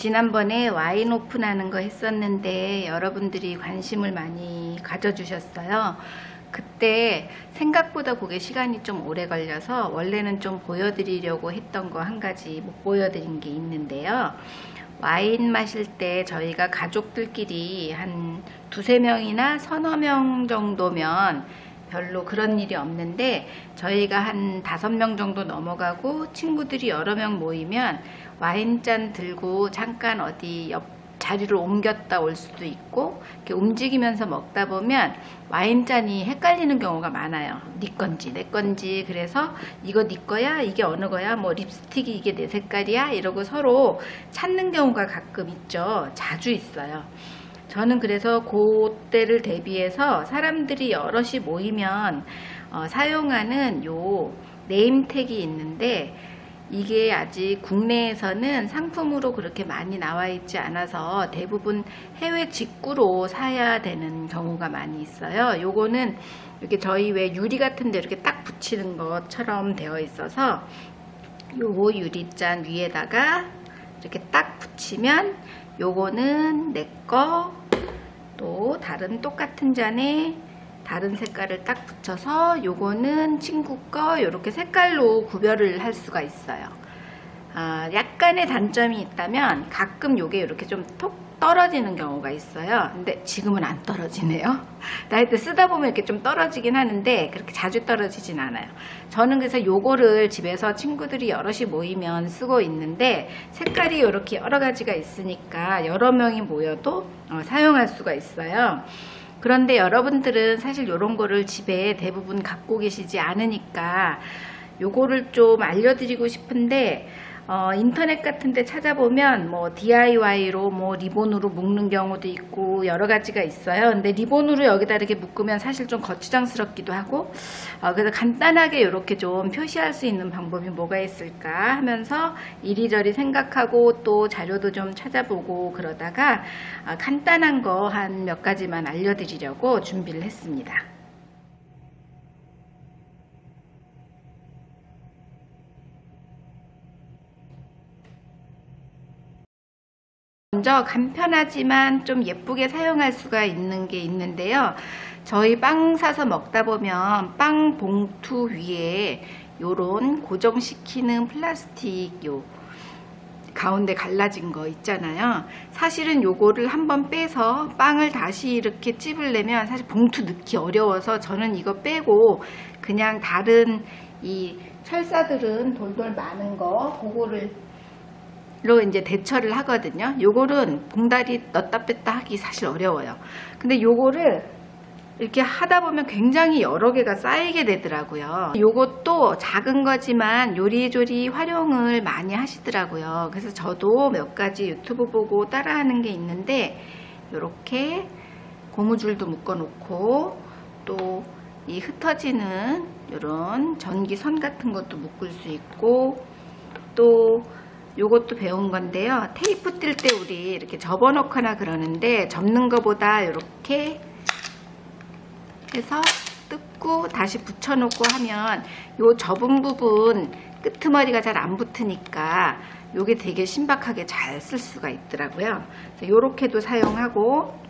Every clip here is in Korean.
지난번에 와인 오픈하는 거 했었는데 여러분들이 관심을 많이 가져주셨어요. 그때 생각보다 그게 시간이 좀 오래 걸려서 원래는 좀 보여드리려고 했던 거 한 가지 못 보여드린 게 있는데요. 와인 마실 때 저희가 가족들끼리 한 두세 명이나 서너 명 정도면 별로 그런 일이 없는데, 저희가 한 5명 정도 넘어가고 친구들이 여러 명 모이면 와인잔 들고 잠깐 어디 옆 자리를 옮겼다 올 수도 있고, 이렇게 움직이면서 먹다 보면 와인잔이 헷갈리는 경우가 많아요. 네 건지 내 건지. 그래서 이거 네 거야? 이게 어느 거야? 뭐 립스틱이 이게 내 색깔이야? 이러고 서로 찾는 경우가 가끔 있죠. 자주 있어요. 저는 그래서 그때를 대비해서 사람들이 여럿이 모이면 사용하는 요 네임택이 있는데, 이게 아직 국내에서는 상품으로 그렇게 많이 나와 있지 않아서 대부분 해외 직구로 사야 되는 경우가 많이 있어요. 요거는 이렇게 저희 왜 유리 같은 데 이렇게 딱 붙이는 것처럼 되어 있어서 요 유리잔 위에다가 이렇게 딱 붙이면 요거는 내 거, 또 다른 똑같은 잔에 다른 색깔을 딱 붙여서 요거는 친구 거, 이렇게 색깔로 구별을 할 수가 있어요. 약간의 단점이 있다면 가끔 요게 이렇게 좀 톡 떨어지는 경우가 있어요. 근데 지금은 안 떨어지네요. 나이 때 쓰다 보면 이렇게 좀 떨어지긴 하는데 그렇게 자주 떨어지진 않아요. 저는 그래서 요거를 집에서 친구들이 여럿이 모이면 쓰고 있는데, 색깔이 이렇게 여러 가지가 있으니까 여러 명이 모여도 사용할 수가 있어요. 그런데 여러분들은 사실 이런 거를 집에 대부분 갖고 계시지 않으니까 요거를 좀 알려드리고 싶은데, 인터넷 같은 데 찾아보면 뭐 DIY로 뭐 리본으로 묶는 경우도 있고 여러 가지가 있어요. 근데 리본으로 여기다 이렇게 묶으면 사실 좀 거추장스럽기도 하고, 그래서 간단하게 이렇게 좀 표시할 수 있는 방법이 뭐가 있을까 하면서 이리저리 생각하고 또 자료도 좀 찾아보고 그러다가 간단한 거 한 몇 가지만 알려드리려고 준비를 했습니다. 먼저 간편하지만 좀 예쁘게 사용할 수가 있는 게 있는데요. 저희 빵 사서 먹다 보면 빵 봉투 위에 요런 고정시키는 플라스틱 요 가운데 갈라진 거 있잖아요. 사실은 요거를 한번 빼서 빵을 다시 이렇게 찝으려면 사실 봉투 넣기 어려워서 저는 이거 빼고 그냥 다른 이 철사들은 돌돌 많은 거 그거를 로 이제 대처를 하거든요. 요거는 봉다리 넣었다 뺐다 하기 사실 어려워요. 근데 요거를 이렇게 하다 보면 굉장히 여러 개가 쌓이게 되더라고요. 요것도 작은 거지만 요리조리 활용을 많이 하시더라고요. 그래서 저도 몇 가지 유튜브 보고 따라하는 게 있는데, 요렇게 고무줄도 묶어 놓고 또 이 흩어지는 요런 전기선 같은 것도 묶을 수 있고, 또 요것도 배운 건데요. 테이프 뜰 때 우리 이렇게 접어 놓거나 그러는데, 접는 것보다 이렇게 해서 뜯고 다시 붙여 놓고 하면 요 접은 부분 끄트머리가 잘 안 붙으니까 요게 되게 신박하게 잘 쓸 수가 있더라고요. 요렇게도 사용하고,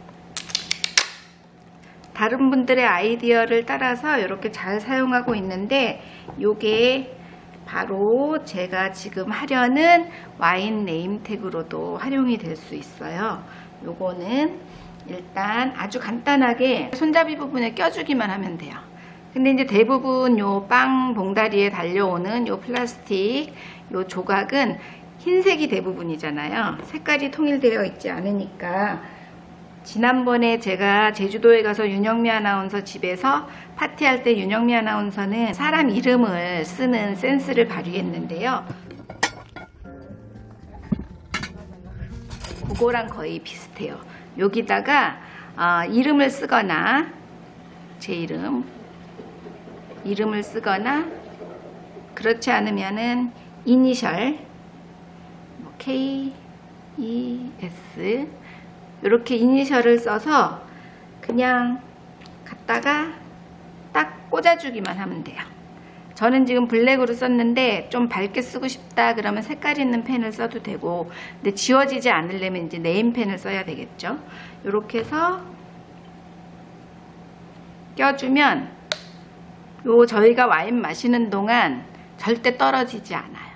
다른 분들의 아이디어를 따라서 이렇게 잘 사용하고 있는데, 요게 바로 제가 지금 하려는 와인 네임택으로도 활용이 될 수 있어요. 요거는 일단 아주 간단하게 손잡이 부분에 껴주기만 하면 돼요. 근데 이제 대부분 요 빵 봉다리에 달려오는 요 플라스틱 요 조각은 흰색이 대부분이잖아요. 색깔이 통일되어 있지 않으니까, 지난번에 제가 제주도에 가서 윤영미 아나운서 집에서 파티할 때 윤영미 아나운서는 사람 이름을 쓰는 센스를 발휘했는데요. 그거랑 거의 비슷해요. 여기다가 이름을 쓰거나, 제 이름을 쓰거나, 그렇지 않으면은 이니셜 뭐 K, E, S 이렇게 이니셜을 써서 그냥 갖다가 딱 꽂아주기만 하면 돼요. 저는 지금 블랙으로 썼는데 좀 밝게 쓰고 싶다 그러면 색깔 있는 펜을 써도 되고, 근데 지워지지 않으려면 이제 네임펜을 써야 되겠죠. 이렇게 해서 껴주면 요 저희가 와인 마시는 동안 절대 떨어지지 않아요.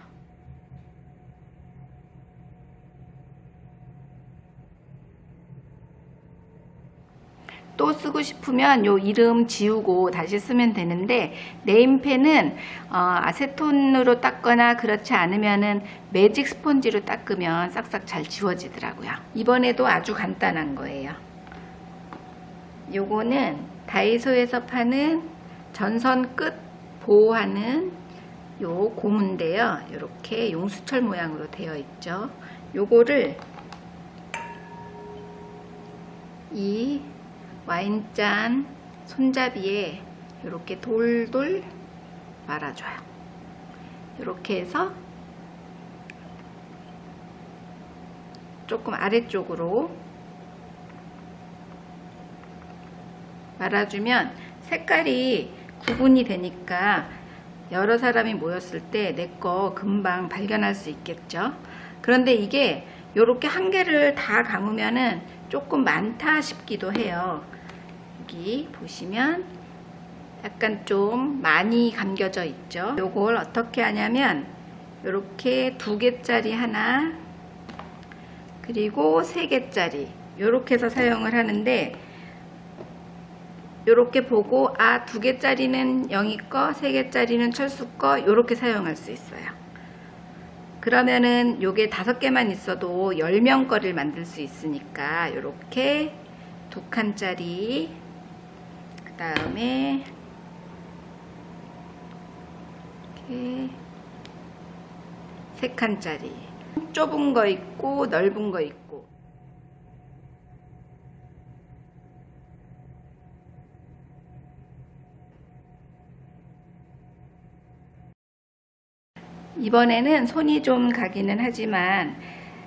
또 쓰고 싶으면 요 이름 지우고 다시 쓰면 되는데, 네임펜은 아세톤으로 닦거나 그렇지 않으면은 매직 스펀지로 닦으면 싹싹 잘 지워지더라고요. 이번에도 아주 간단한 거예요. 요거는 다이소에서 파는 전선 끝 보호하는 요 고무인데요. 이렇게 용수철 모양으로 되어 있죠. 요거를 이 와인잔 손잡이에 이렇게 돌돌 말아줘요. 이렇게 해서 조금 아래쪽으로 말아주면 색깔이 구분이 되니까 여러 사람이 모였을 때 내 거 금방 발견할 수 있겠죠. 그런데 이게 이렇게 한 개를 다 감으면은 조금 많다 싶기도 해요. 여기 보시면 약간 좀 많이 감겨져 있죠. 요걸 어떻게 하냐면 이렇게 2개짜리 하나, 그리고 3개짜리 이렇게 해서 사용을 하는데, 이렇게 보고 2개짜리는 영희 거, 3개짜리는 철수 거 이렇게 사용할 수 있어요. 그러면은 요게 5개만 있어도 10명 거를 만들 수 있으니까 이렇게 2칸짜리, 그 다음에 이렇게 3칸짜리, 좁은 거 있고 넓은 거 있고. 이번에는 손이 좀 가기는 하지만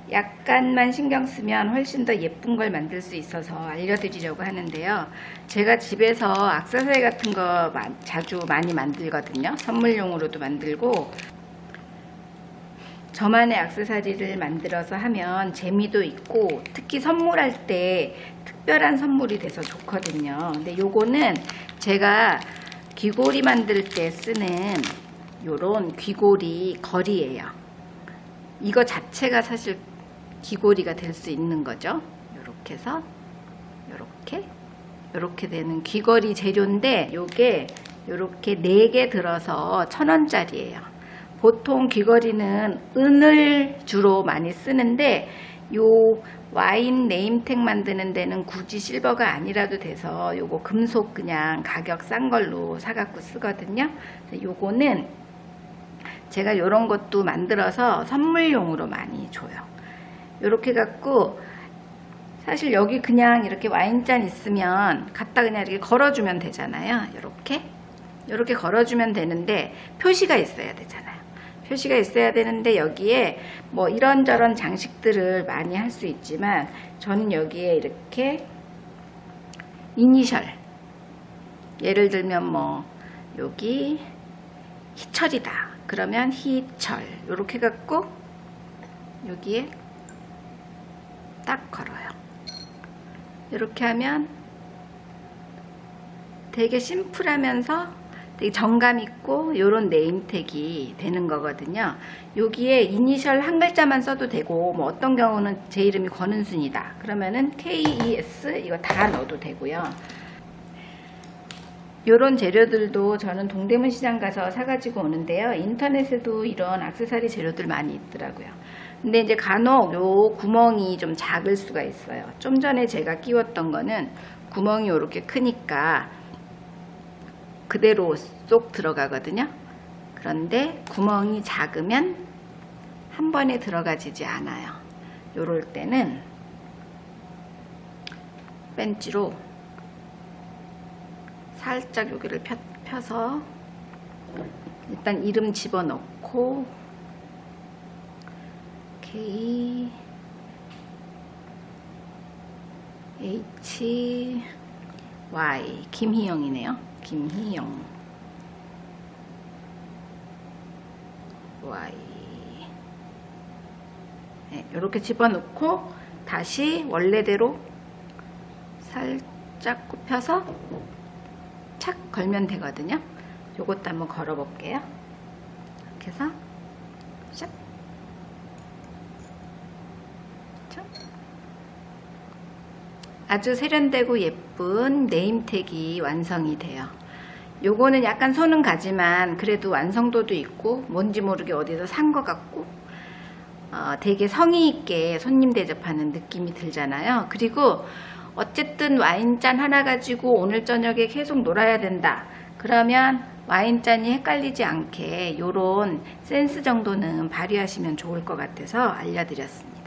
약간만 신경 쓰면 훨씬 더 예쁜 걸 만들 수 있어서 알려드리려고 하는데요. 제가 집에서 액세서리 같은 거 자주 많이 만들거든요. 선물용으로도 만들고, 저만의 액세서리를 만들어서 하면 재미도 있고 특히 선물할 때 특별한 선물이 돼서 좋거든요. 근데 요거는 제가 귀고리 만들 때 쓰는 요런 귀고리 거리예요. 이거 자체가 사실 귀고리가 될 수 있는 거죠. 요렇게 해서 요렇게 되는 귀걸이 재료인데, 요게 요렇게 4개 들어서 1,000원짜리예요. 보통 귀걸이는 은을 주로 많이 쓰는데 요 와인 네임택 만드는 데는 굳이 실버가 아니라도 돼서 요거 금속 그냥 가격 싼 걸로 사갖고 쓰거든요. 요거는 제가 요런 것도 만들어서 선물용으로 많이 줘요. 요렇게 갖고 사실 여기 그냥 이렇게 와인잔 있으면 갖다 그냥 이렇게 걸어주면 되잖아요. 요렇게 걸어주면 되는데 표시가 있어야 되잖아요. 표시가 있어야 되는데 여기에 뭐 이런저런 장식들을 많이 할 수 있지만 저는 여기에 이렇게 이니셜, 예를 들면 뭐 여기 희철이다 그러면 희철 이렇게 갖고 여기에 딱 걸어요. 이렇게 하면 되게 심플하면서 되게 정감 있고 이런 네임택이 되는 거거든요. 여기에 이니셜 한 글자만 써도 되고, 뭐 어떤 경우는 제 이름이 권은순이다 그러면은 KES 이거 다 넣어도 되고요. 이런 재료들도 저는 동대문 시장 가서 사가지고 오는데요. 인터넷에도 이런 액세서리 재료들 많이 있더라고요. 근데 이제 간혹 요 구멍이 좀 작을 수가 있어요. 좀 전에 제가 끼웠던 거는 구멍이 이렇게 크니까 그대로 쏙 들어가거든요. 그런데 구멍이 작으면 한 번에 들어가지지 않아요. 요럴 때는 벤치로 살짝 여기를 펴서 일단 이름 집어넣고 K H Y 김희영이네요. 김희영 Y. 네, 이렇게 집어넣고 다시 원래대로 살짝 굽혀서 착 걸면 되거든요. 요것도 한번 걸어 볼게요. 이렇게 해서 샥. 아주 세련되고 예쁜 네임택이 완성이 돼요. 요거는 약간 손은 가지만 그래도 완성도도 있고 뭔지 모르게 어디서 산 것 같고 되게 성의 있게 손님 대접하는 느낌이 들잖아요. 그리고 어쨌든 와인잔 하나 가지고 오늘 저녁에 계속 놀아야 된다. 그러면 와인잔이 헷갈리지 않게 요런 센스 정도는 발휘하시면 좋을 것 같아서 알려드렸습니다.